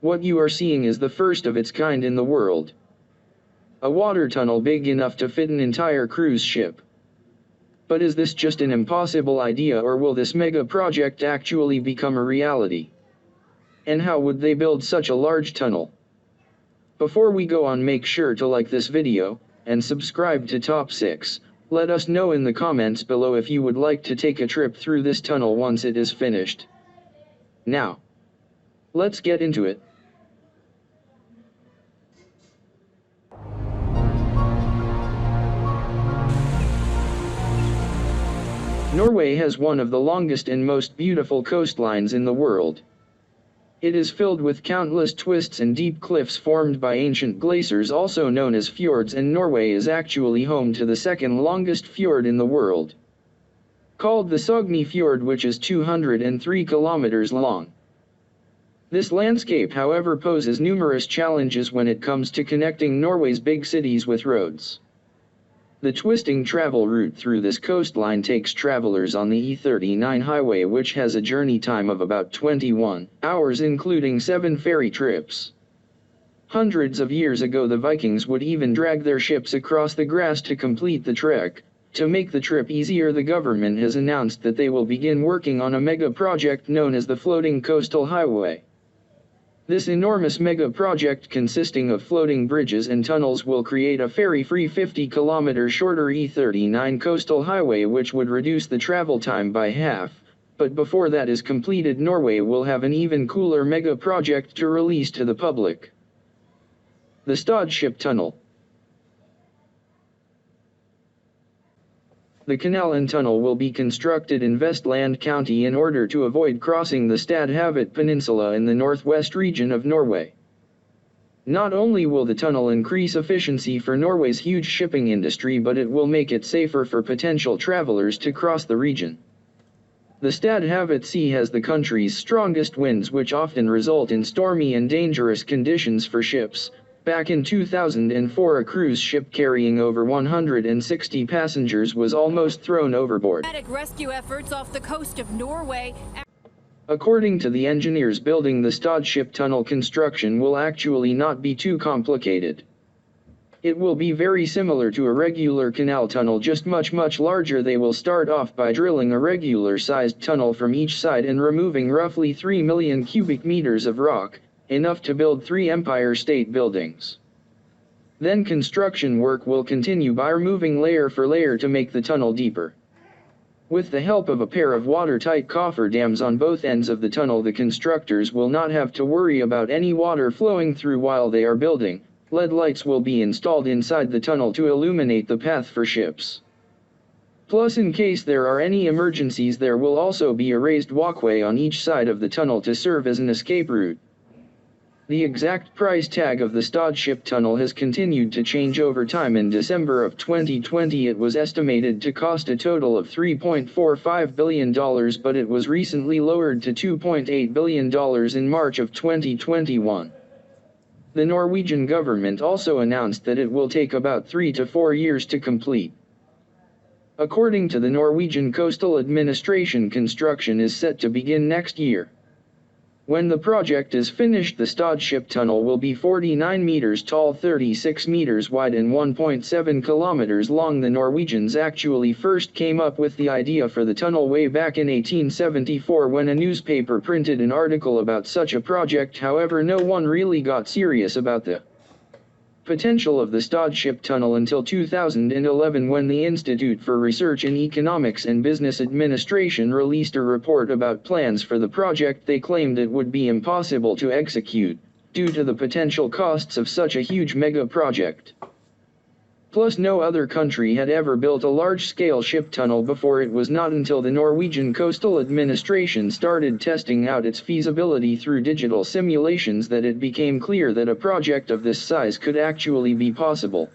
What you are seeing is the first of its kind in the world. A water tunnel big enough to fit an entire cruise ship. But is this just an impossible idea, or will this mega project actually become a reality? And how would they build such a large tunnel? Before we go on, make sure to like this video, and subscribe to Top 6. Let us know in the comments below if you would like to take a trip through this tunnel once it is finished. Now, let's get into it. Norway has one of the longest and most beautiful coastlines in the world. It is filled with countless twists and deep cliffs formed by ancient glaciers, also known as fjords, and Norway is actually home to the second longest fjord in the world, called the Sogne Fjord, which is 203 kilometers long. This landscape, however, poses numerous challenges when it comes to connecting Norway's big cities with roads. The twisting travel route through this coastline takes travelers on the E39 highway, which has a journey time of about 21 hours, including 7 ferry trips. Hundreds of years ago, the Vikings would even drag their ships across the grass to complete the trek. To make the trip easier, the government has announced that they will begin working on a mega project known as the Floating Coastal Highway. This enormous mega project, consisting of floating bridges and tunnels, will create a ferry-free 50-kilometer shorter E39 coastal highway, which would reduce the travel time by half. But before that is completed, Norway will have an even cooler mega project to release to the public: the Stad Ship Tunnel. The canal and tunnel will be constructed in Vestland County in order to avoid crossing the Stad Peninsula in the northwest region of Norway. Not only will the tunnel increase efficiency for Norway's huge shipping industry, but it will make it safer for potential travelers to cross the region. The Stad Sea has the country's strongest winds, which often result in stormy and dangerous conditions for ships. Back in 2004, a cruise ship carrying over 160 passengers was almost thrown overboard. Rescue efforts off the coast of Norway. According to the engineers building the Stad Ship Tunnel, construction will actually not be too complicated. It will be very similar to a regular canal tunnel, just much larger. They will start off by drilling a regular-sized tunnel from each side and removing roughly 3 million cubic meters of rock, enough to build 3 Empire State Buildings. Then construction work will continue by removing layer for layer to make the tunnel deeper. With the help of a pair of watertight coffer dams on both ends of the tunnel, the constructors will not have to worry about any water flowing through while they are building. LED lights will be installed inside the tunnel to illuminate the path for ships. Plus, in case there are any emergencies, there will also be a raised walkway on each side of the tunnel to serve as an escape route. The exact price tag of the Stad Ship Tunnel has continued to change over time. In December of 2020, it was estimated to cost a total of $3.45 billion, but it was recently lowered to $2.8 billion in March of 2021. The Norwegian government also announced that it will take about 3 to 4 years to complete. According to the Norwegian Coastal Administration, construction is set to begin next year. When the project is finished, the Stad Ship Tunnel will be 49 meters tall, 36 meters wide, and 1.7 kilometers long. The Norwegians actually first came up with the idea for the tunnel way back in 1874, when a newspaper printed an article about such a project. However, no one really got serious about the potential of the Stad Ship Tunnel until 2011, when the Institute for Research in Economics and Business Administration released a report about plans for the project. They claimed it would be impossible to execute, due to the potential costs of such a huge mega project. Plus, no other country had ever built a large-scale ship tunnel before. It was not until the Norwegian Coastal Administration started testing out its feasibility through digital simulations that it became clear that a project of this size could actually be possible.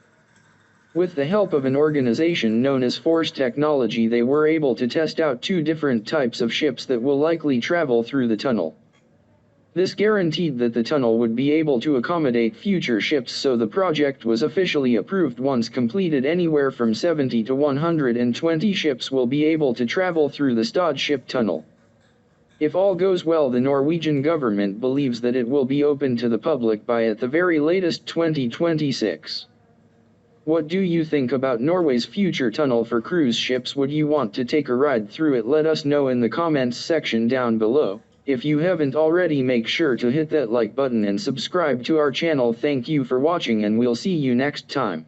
With the help of an organization known as Force Technology, they were able to test out 2 different types of ships that will likely travel through the tunnel. This guaranteed that the tunnel would be able to accommodate future ships, so the project was officially approved. Once completed, anywhere from 70 to 120 ships will be able to travel through the Stad Ship Tunnel. If all goes well, the Norwegian government believes that it will be open to the public by at the very latest 2026. What do you think about Norway's future tunnel for cruise ships? Would you want to take a ride through it? Let us know in the comments section down below. If you haven't already, make sure to hit that like button and subscribe to our channel. Thank you for watching, and we'll see you next time.